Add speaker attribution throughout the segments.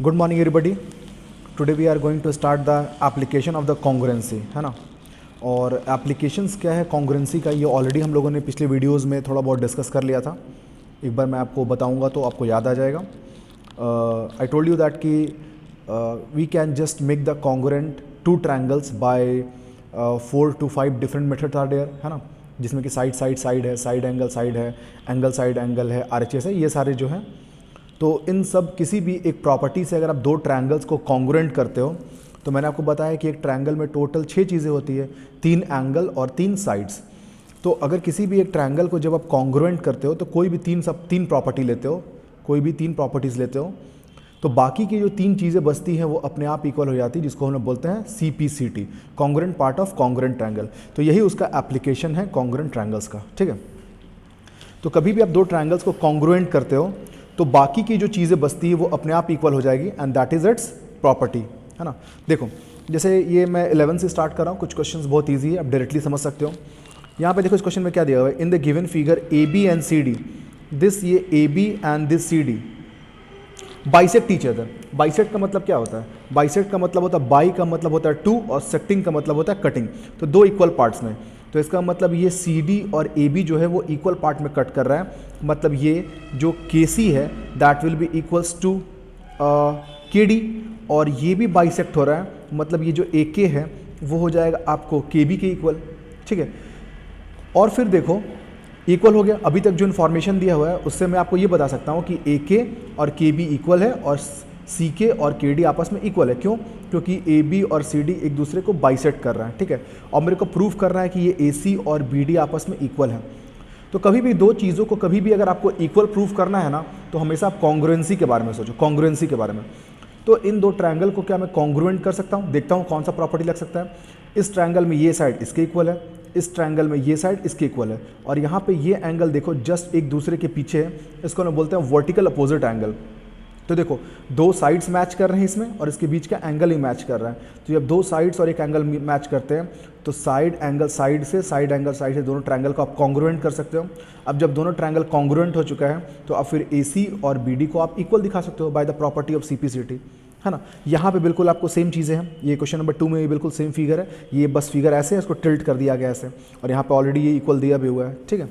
Speaker 1: Good morning everybody. Today we are going to start the application of the congruency, है ना। और applications क्या है कॉन्ग्रुएंसी का, ये ऑलरेडी हम लोगों ने पिछले वीडियोस में थोड़ा बहुत डिस्कस कर लिया था। एक बार मैं आपको बताऊंगा तो आपको याद आ जाएगा। आई टोल्ड यू दैट कि we can just make the congruent two triangles by 4 to 5 different methods are there, है ना, जिसमें कि साइड है, साइड है, एंगल साइड एंगल है, RHS है, ये सारे जो हैं। तो इन सब किसी भी एक प्रॉपर्टी से अगर आप दो ट्रायंगल्स को कॉन्ग्रुएंट करते हो, तो मैंने आपको बताया कि एक ट्रायंगल में टोटल 6 चीज़ें होती है, 3 एंगल और 3 साइड्स। तो अगर किसी भी एक ट्रायंगल को जब आप कॉन्ग्रुएंट करते हो तो कोई भी तीन प्रॉपर्टी लेते हो, कोई भी 3 प्रॉपर्टीज़ लेते हो, तो बाकी की जो 3 चीज़ें बचती हैं वो अपने आप इक्वल हो जाती है, जिसको हम लोग बोलते हैं CPCT, congruent part of congruent triangle. तो यही उसका एप्लीकेशन है कॉन्ग्रुएंट ट्रायंगल्स का, ठीक है। तो कभी भी आप दो ट्रायंगल्स को कॉन्ग्रुएंट करते हो तो बाकी की जो चीज़ें बचती है वो अपने आप इक्वल हो जाएगी, and that is it's property, है ना। देखो, जैसे ये मैं 11 से स्टार्ट कर रहा हूँ, कुछ क्वेश्चंस बहुत इजी है, आप डायरेक्टली समझ सकते हो। यहाँ पे देखो इस क्वेश्चन में क्या दिया हुआ है, इन the given figure AB and CD, this ये AB and this CD bisect each other. Bisect का मतलब क्या होता है? बाइसेक्ट का मतलब होता है, बाई का मतलब होता है 2 और सेक्टिंग का मतलब होता है कटिंग, तो 2 इक्वल पार्ट्स में। तो इसका मतलब ये CD और AB जो है वो इक्वल पार्ट में कट कर रहा है, मतलब ये जो KC है that will be equals to KD, और ये भी बाइसेक्ट हो रहा है, मतलब ये जो AK है वो हो जाएगा आपको KB के इक्वल, ठीक है। और फिर देखो इक्वल हो गया। अभी तक जो इन्फॉर्मेशन दिया हुआ है उससे मैं आपको ये बता सकता हूँ कि AK और KB इक्वल है और CK और KD आपस में इक्वल है। क्यों? क्योंकि AB और CD एक दूसरे को बाइसेक्ट कर रहा है, ठीक है। और मेरे को प्रूव करना है कि ये AC और BD आपस में इक्वल है। तो कभी भी दो चीज़ों को कभी भी अगर आपको इक्वल प्रूव करना है ना, तो हमेशा आप कॉन्ग्रुएंसी के बारे में सोचो, कॉन्ग्रुएंसी के बारे में। तो इन दो ट्रायंगल को क्या मैं कॉन्ग्रुएंट कर सकता हूँ? देखता हूँ कौन सा प्रॉपर्टी लग सकता है। इस ट्रायंगल में ये साइड इसके इक्वल है, इस ट्रायंगल में ये साइड इसके इक्वल है, और यहाँ पे ये एंगल देखो जस्ट एक दूसरे के पीछे है, इसको हम बोलते हैं वर्टिकल अपोजिट एंगल। तो देखो दो साइड्स मैच कर रहे हैं इसमें, और इसके बीच का एंगल ही मैच कर रहा है। तो जब दो साइड्स और एक एंगल मैच करते हैं तो साइड एंगल साइड से, साइड एंगल साइड से दोनों ट्रायंगल को आप कॉन्ग्रुएंट कर सकते हो। अब जब दोनों ट्रायंगल कॉन्ग्रुएंट हो चुका है तो अब फिर AC और BD को आप इक्वल दिखा सकते हो by the property of CPCT, है ना। यहाँ पे बिल्कुल आपको सेम चीज़ें हैं। ये क्वेश्चन नंबर 2 में ये बिल्कुल सेम फिगर है, ये बस फिगर ऐसे है, इसको टिल्ट कर दिया गया ऐसे, और यहाँ पे ऑलरेडी ये इक्वल दिया भी हुआ है, ठीक है।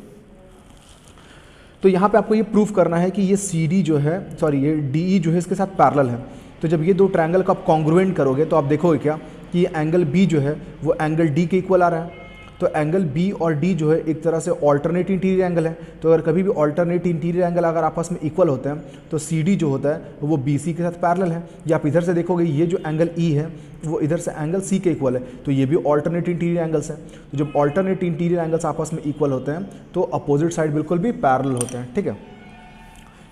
Speaker 1: तो यहाँ पे आपको ये प्रूफ करना है कि ये CD जो है, सॉरी ये DE जो है इसके साथ पैरेलल है। तो जब ये दो ट्रायंगल को आप कॉन्ग्रुएंट करोगे तो आप देखोगे क्या कि ये एंगल B जो है वो एंगल D के इक्वल आ रहा है। तो एंगल B और D जो है एक तरह से ऑल्टरनेट इंटीरियर एंगल है। तो अगर कभी भी ऑल्टरनेट इंटीरियर एंगल अगर आपस में इक्वल होते हैं तो CD जो होता है वो BC के साथ पैरेलल है। या आप इधर से देखोगे ये जो एंगल E है वो इधर से एंगल C के इक्वल है, तो ये भी ऑल्टरनेट इंटीरियर एंगल्स है। तो जब ऑल्टरनेट इंटीरियर एंगल्स आपस में इक्वल होते हैं तो अपोजिट साइड बिल्कुल भी पैरेलल होते हैं, ठीक है।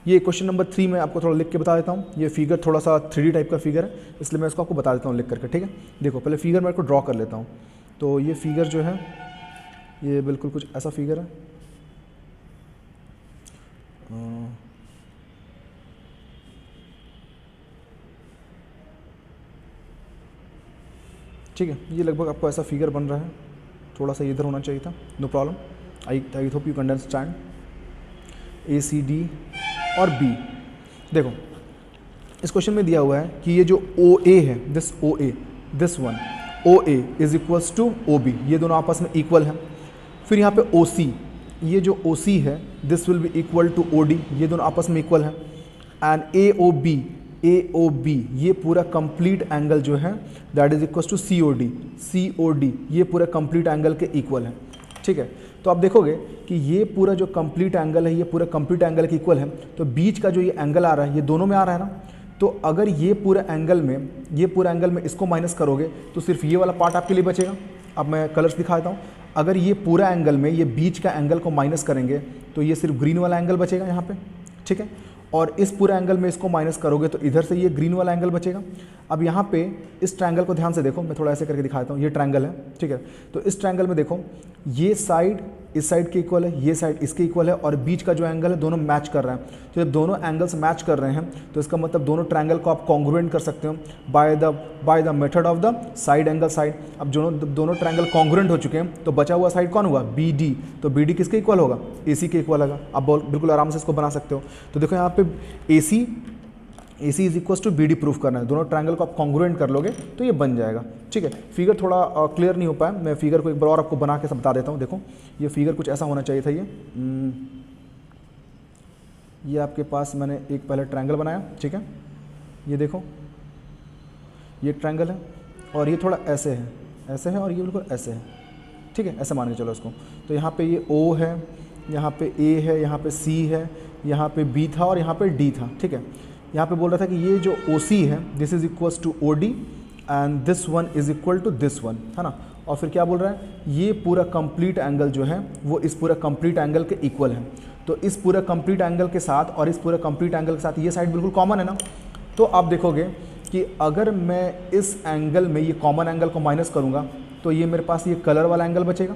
Speaker 1: ये क्वेश्चन नंबर 3 में आपको थोड़ा लिख के बता देता हूँ। ये फिगर थोड़ा सा 3D टाइप का फिगर है, इसलिए मैं इसको आपको बता देता हूँ लिख करके, ठीक है। देखो पहले फिगर मैं इसको ड्रॉ कर लेता हूँ। तो ये फिगर जो है ये बिल्कुल कुछ ऐसा फिगर है। ठीक है, ये लगभग आपको ऐसा फिगर बन रहा है, थोड़ा सा इधर होना चाहिए था, no problem. I hope you can understand. ACD और B, देखो इस क्वेश्चन में दिया हुआ है कि ये जो OA है, this one OA is equals to OB, ये दोनों आपस में इक्वल हैं। फिर यहाँ पे OC, ये जो OC है this will be equal to OD, ये दोनों आपस में इक्वल हैं। एंड AOB ये पूरा कंप्लीट एंगल जो है that is equals to COD, ये पूरा कंप्लीट एंगल के इक्वल है, ठीक है। तो आप देखोगे कि ये पूरा जो कंप्लीट एंगल है ये पूरा कंप्लीट एंगल के इक्वल है। तो बीच का जो ये एंगल आ रहा है ये दोनों में आ रहा है ना, तो अगर ये पूरा एंगल में इसको माइनस करोगे तो सिर्फ ये वाला पार्ट आपके लिए बचेगा। अब मैं कलर्स दिखाता हूँ। अगर ये पूरा एंगल में ये बीच का एंगल को माइनस करेंगे तो ये सिर्फ ग्रीन वाला एंगल बचेगा यहाँ पे, ठीक है। और इस पूरे एंगल में इसको माइनस करोगे तो इधर से ये ग्रीन वाला एंगल बचेगा। अब यहाँ पे इस ट्रायंगल को ध्यान से देखो, मैं थोड़ा ऐसे करके दिखाता हूँ। ये ट्रायंगल है, ठीक है। तो इस ट्रायंगल में देखो ये साइड इस साइड के इक्वल है, ये साइड इसके इक्वल है, और बीच का जो एंगल है दोनों मैच कर रहे हैं। तो जब दोनों एंगल्स मैच कर रहे हैं तो इसका मतलब दोनों ट्रायंगल को आप कॉन्ग्रुएंट कर सकते हो by the method of the side angle side. अब दोनों ट्रायंगल कॉन्ग्रुएंट हो चुके हैं तो बचा हुआ साइड कौन होगा? BD। तो BD किसके इक्वल होगा? AC के इक्वल होगा। आप बिल्कुल आराम से इसको बना सकते हो। तो देखो यहाँ पे AC A C is equal to B D proof करना है, दोनों ट्रायंगल को आप कॉन्ग्रुएंट कर लोगे तो ये बन जाएगा। ठीक है, फिगर थोड़ा क्लियर नहीं हो पाया, मैं फिगर को एक बार और आपको बना के बता देता हूँ। देखो ये फिगर कुछ ऐसा होना चाहिए था। ये आपके पास मैंने एक पहले ट्रायंगल बनाया, ठीक है, ये देखो ये ट्रायंगल है और ये थोड़ा ऐसे है, ऐसे है और ये बिल्कुल ऐसे है। ठीक है, ऐसे मान के चलो इसको। तो यहाँ पे ये O है, यहाँ पे A है, यहाँ पे C है, यहाँ पे B था और यहाँ पे D था। ठीक है, यहाँ पे बोल रहा था कि ये जो OC है this is equals to OD and this one is equal to this one, है ना। और फिर क्या बोल रहा है, ये पूरा कंप्लीट एंगल जो है वो इस पूरा कंप्लीट एंगल के इक्वल है। तो इस पूरा कंप्लीट एंगल के साथ और इस पूरा कंप्लीट एंगल के साथ ये साइड बिल्कुल कॉमन है ना। तो आप देखोगे कि अगर मैं इस एंगल में ये कॉमन एंगल को माइनस करूँगा तो ये मेरे पास ये कलर वाला एंगल बचेगा,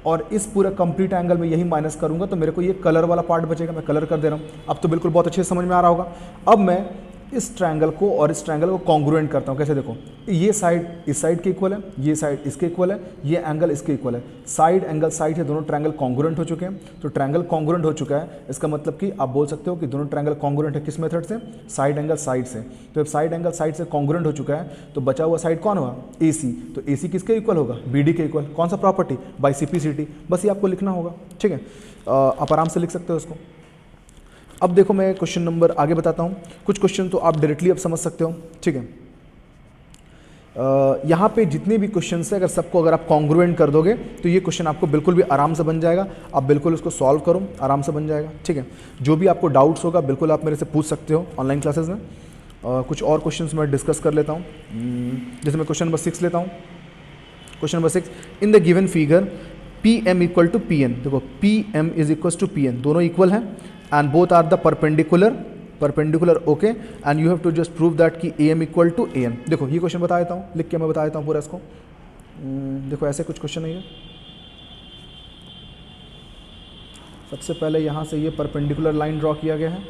Speaker 1: और इस पूरे कंप्लीट एंगल में यही माइनस करूँगा तो मेरे को ये कलर वाला पार्ट बचेगा। मैं कलर कर दे रहा हूँ, अब तो बिल्कुल बहुत अच्छे से समझ में आ रहा होगा। अब मैं इस ट्रायंगल को और इस ट्रायंगल को कॉन्ग्रुएंट करता हूँ। कैसे, देखो ये साइड इस साइड के इक्वल है, ये साइड इसके इक्वल है, ये एंगल इसके इक्वल है। साइड एंगल साइड से दोनों ट्रायंगल कॉन्ग्रुएंट हो चुके हैं। तो ट्रायंगल कॉन्ग्रुएंट हो चुका है, इसका मतलब कि आप बोल सकते हो कि दोनों ट्रायंगल कॉन्ग्रुएंट है किस मेथड से, साइड एंगल साइड से। तो जब साइड एंगल साइड से कॉन्ग्रुएंट हो चुका है तो बचा हुआ साइड कौन हुआ, AC। तो AC किसके इक्वल होगा, BD के इक्वल। कौन सा प्रॉपर्टी, बाई CPCT। बस ये आपको लिखना होगा। ठीक है, आप आराम से लिख सकते हो इसको। अब देखो मैं क्वेश्चन नंबर आगे बताता हूँ। कुछ क्वेश्चन तो आप डायरेक्टली अब समझ सकते हो। ठीक है, यहाँ पे जितने भी क्वेश्चन है अगर सबको अगर आप कॉन्ग्रुएंट कर दोगे तो ये क्वेश्चन आपको बिल्कुल भी आराम से बन जाएगा। आप बिल्कुल इसको सॉल्व करो, आराम से बन जाएगा। ठीक है, जो भी आपको डाउट्स होगा बिल्कुल आप मेरे से पूछ सकते हो ऑनलाइन क्लासेस में। कुछ और क्वेश्चन मैं डिस्कस कर लेता हूँ। जैसे मैं क्वेश्चन नंबर 6 लेता हूँ। Question number 6, in the given figure PM equal to PN। देखो PM is equal to PN, दोनों इक्वल हैं and both are the perpendicular okay, and you have to just prove that कि AM equal to AN। देखो ये question बता देता हूँ, लिख के मैं बता देता हूँ पूरा इसको। देखो ऐसे कुछ क्वेश्चन है ये। सबसे पहले यहाँ से ये परपेंडिकुलर लाइन ड्रॉ किया गया है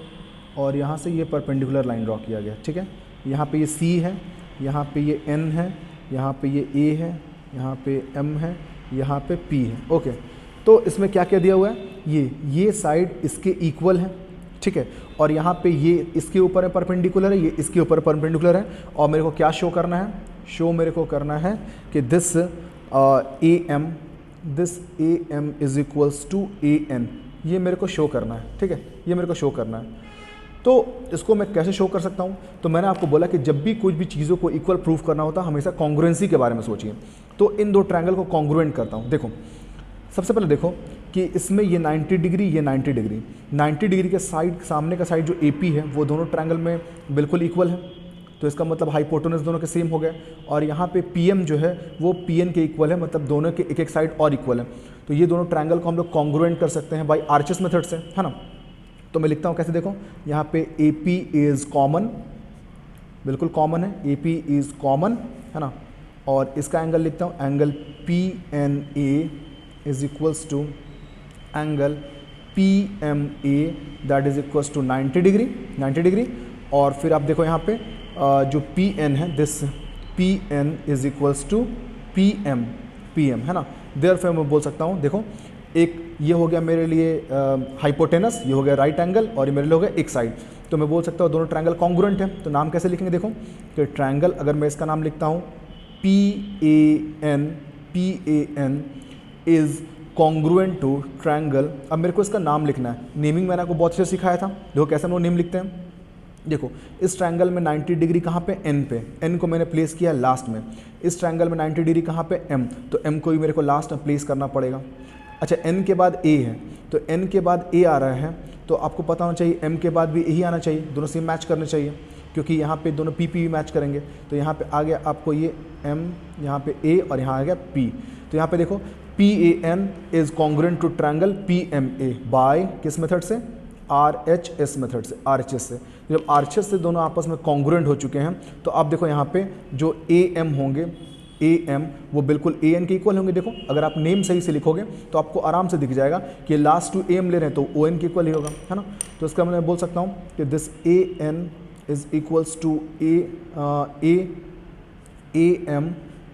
Speaker 1: और यहाँ से ये परपेंडिकुलर लाइन ड्रॉ किया गया है। ठीक है, यहाँ पे ये C है, यहाँ पे ये N है, यहाँ पे ये A है, यहाँ पे M है, यहाँ पे P है। ओके, तो इसमें क्या क्या दिया हुआ है, ये साइड इसके इक्वल है। ठीक है, और यहाँ पे ये इसके ऊपर है परपेंडिकुलर है, ये इसके ऊपर परपेंडिकुलर है। और मेरे को क्या शो करना है, मेरे को करना है कि this AM is equals to AN, ये मेरे को शो करना है। ठीक है, ये मेरे को शो करना है। तो इसको मैं कैसे शो कर सकता हूँ, तो मैंने आपको बोला कि जब भी कुछ भी चीज़ों को इक्वल प्रूफ करना होता है हमेशा कॉन्ग्रुएंसी के बारे में सोचिए। तो इन दो ट्रायंगल को कॉन्ग्रुएंट करता हूँ। देखो सबसे पहले देखो कि इसमें ये 90 डिग्री, ये 90 डिग्री, 90 डिग्री के साइड, सामने का साइड जो AP है वो दोनों ट्रायंगल में बिल्कुल इक्वल है। तो इसका मतलब हाइपोटेनस दोनों के सेम हो गए। और यहाँ पे PM जो है वो PN के इक्वल है, मतलब दोनों के एक एक साइड और इक्वल है। तो ये दोनों ट्रायंगल को हम लोग कॉन्ग्रुएंट कर सकते हैं बाई आर्चेस मेथड से, है ना। तो मैं लिखता हूँ कैसे, देखो यहाँ पे AP इज़ कॉमन, बिल्कुल कॉमन है, AP इज़ कॉमन, है ना। और इसका एंगल लिखता हूँ, angle PNA is equals to angle PMA that is equals to 90 degree. और फिर आप देखो यहाँ पे जो PN है, this PN is equals to PM, है ना। देयरफॉर मैं बोल सकता हूँ, देखो एक ये हो गया मेरे लिए हाइपोटेनस, ये हो गया राइट एंगल, और ये मेरे लिए हो गया एक साइड। तो मैं बोल सकता हूँ दोनों ट्रायंगल कॉन्ग्रुएंट हैं। तो नाम कैसे लिखेंगे, देखो कि ट्रायंगल, अगर मैं इसका नाम लिखता हूँ PAN is congruent to triangle. अब मेरे को इसका नाम लिखना है, नेमिंग मैंने आपको बहुत अच्छे से सिखाया था। देखो कैसे हम लोग नेम लिखते हैं। देखो इस ट्रायंगल में 90 डिग्री कहाँ पे, N पे, N को मैंने प्लेस किया लास्ट में। इस ट्रायंगल में 90 डिग्री कहाँ पे, M, तो M को भी मेरे को लास्ट में प्लेस करना पड़ेगा। अच्छा, N के बाद A है, तो N के बाद A आ रहा है, तो आपको पता होना चाहिए M के बाद भी यही आना चाहिए, दोनों सेम मैच करने चाहिए, क्योंकि यहाँ पे दोनों PP मैच करेंगे। तो यहाँ पे आ गया आपको ये M, यहाँ पे A, और यहाँ आ गया P। तो यहाँ पे देखो PAN is congruent to triangle PMA by किस मेथड से, RHS मेथड से, RHS से। जब RHS से दोनों आपस में कॉन्ग्रुएंट हो चुके हैं तो आप देखो यहाँ पे जो AM होंगे, AM वो बिल्कुल AN के इक्वल होंगे। देखो अगर आप नेम सही से लिखोगे तो आपको आराम से दिख जाएगा कि लास्ट टू AM ले रहे हैं तो ON के इक्वल ही होगा, है ना। तो इसका मैं बोल सकता हूँ कि this AN is equals to AM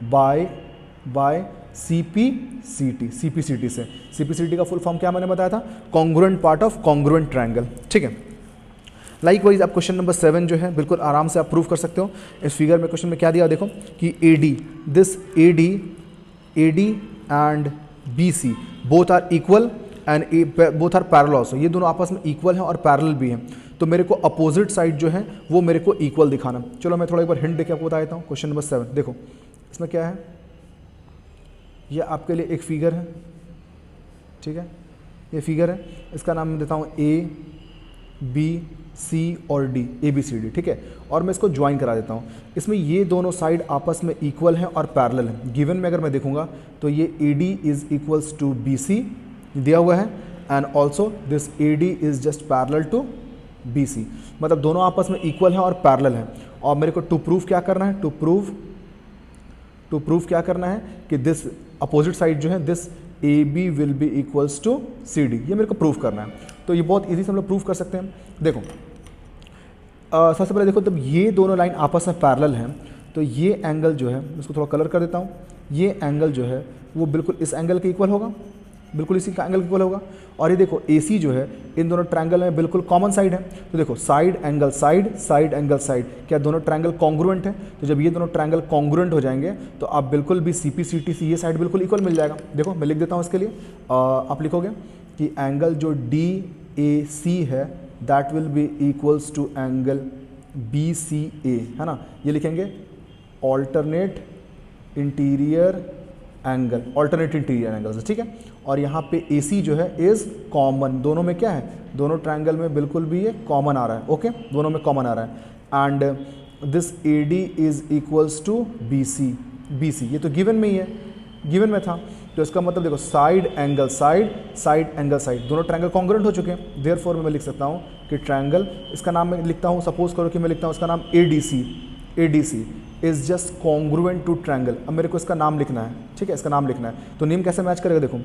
Speaker 1: by CPCT से। CPCT का फुल फॉर्म क्या मैंने बताया था, congruent part of congruent triangle. ठीक है, लाइक वाइज आप क्वेश्चन नंबर 7 जो है बिल्कुल आराम से आप प्रूव कर सकते हो। इस फिगर में क्वेश्चन में क्या दिया देखो कि AD, this AD and BC both are equal and both are parallel also, ये दोनों आपस में इक्वल हैं और पैरेलल भी हैं, तो मेरे को अपोजिट साइड जो है वो मेरे को इक्वल दिखाना। चलो मैं थोड़ा एक बार हिंट देके आपको बता देता हूँ। क्वेश्चन नंबर 7 देखो, इसमें क्या है, ये आपके लिए एक फिगर है, ठीक है, ये फिगर है, इसका नाम मैं देता हूँ ABC और D, ABCD, ठीक है, और मैं इसको ज्वाइन करा देता हूँ। इसमें ये दोनों साइड आपस में इक्वल हैं और पैरेलल हैं। गिवन में अगर मैं देखूंगा तो ये AD is equals to BC दिया हुआ है and also this AD is just parallel to BC, मतलब दोनों आपस में इक्वल हैं और पैरेलल हैं। और मेरे को टू प्रूव क्या करना है, टू प्रूव क्या करना है कि दिस अपोजिट साइड जो है this AB will be equals to CD, ये मेरे को प्रूव करना है। तो ये बहुत इजी से हम लोग प्रूव कर सकते हैं। देखो सबसे पहले देखो, जब ये दोनों लाइन आपस में पैरेलल हैं तो ये एंगल जो है, इसको थोड़ा कलर कर देता हूँ, ये एंगल जो है वो बिल्कुल इस एंगल के इक्वल होगा, बिल्कुल इसी का एंगल इक्वल होगा। और ये देखो AC जो है इन दोनों ट्रायंगल में बिल्कुल कॉमन साइड है, तो देखो side angle side, side angle side, क्या दोनों ट्रायंगल कॉन्ग्रुएंट है? तो जब ये दोनों ट्रायंगल कॉन्ग्रुएंट हो जाएंगे तो आप बिल्कुल भी CP CT से ये साइड बिल्कुल इक्वल मिल जाएगा। देखो मैं लिख देता हूँ इसके लिए, आप लिखोगे कि एंगल जो DAC है that will be equals to angle BCA, है ना, ये लिखेंगे alternate interior angle, alternate interior angle, ठीक है। और यहाँ पे AC जो है इज कॉमन, दोनों में क्या है, दोनों ट्रायंगल में बिल्कुल भी ये कॉमन आ रहा है, ओके, दोनों में कॉमन आ रहा है। And this AD is equals to BC, ये तो गिवन में ही है, गिवन में था, तो इसका मतलब देखो side angle side, side angle side, दोनों ट्रायंगल कॉन्ग्रुएंट हो चुके हैं। देयरफॉर मैं लिख सकता हूँ कि ट्रायंगल, इसका नाम मैं लिखता हूँ, सपोज करो कि मैं लिखता हूँ इसका नाम ADC is just congruent to triangle. अब मेरे को इसका नाम लिखना है, ठीक है, इसका नाम लिखना है, तो नेम कैसे मैच करेगा, देखो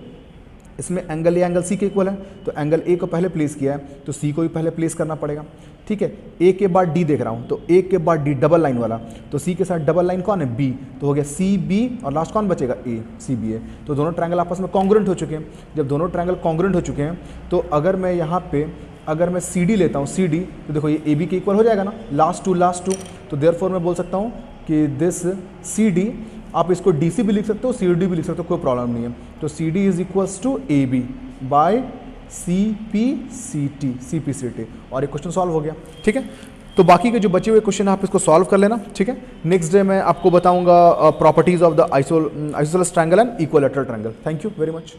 Speaker 1: इसमें एंगल A एंगल C के इक्वल है, तो एंगल A को पहले प्लेस किया है तो C को भी पहले प्लेस करना पड़ेगा, ठीक है। A के बाद D देख रहा हूँ, तो A के बाद D डबल लाइन वाला, तो C के साथ डबल लाइन कौन है, B, तो हो गया CB और लास्ट कौन बचेगा, A, CBA। तो दोनों ट्रायंगल आपस में कॉन्ग्रुएंट हो चुके हैं। जब दोनों ट्रायंगल कॉन्ग्रुएंट हो चुके हैं तो अगर मैं यहाँ पे अगर मैं CD लेता हूँ, CD, तो देखो ये AB के इक्वल हो जाएगा ना, लास्ट टू, तो देयरफॉर मैं बोल सकता हूँ कि दिस CD, आप इसको DC भी लिख सकते हो, CD भी लिख सकते हो, कोई प्रॉब्लम नहीं है। तो CD is equals to AB by CP CT, और ये क्वेश्चन सॉल्व हो गया, ठीक है। तो बाकी के जो बचे हुए क्वेश्चन आप इसको सॉल्व कर लेना, ठीक है। नेक्स्ट डे मैं आपको बताऊंगा properties of the isosceles triangle and equilateral triangle. Thank you very much.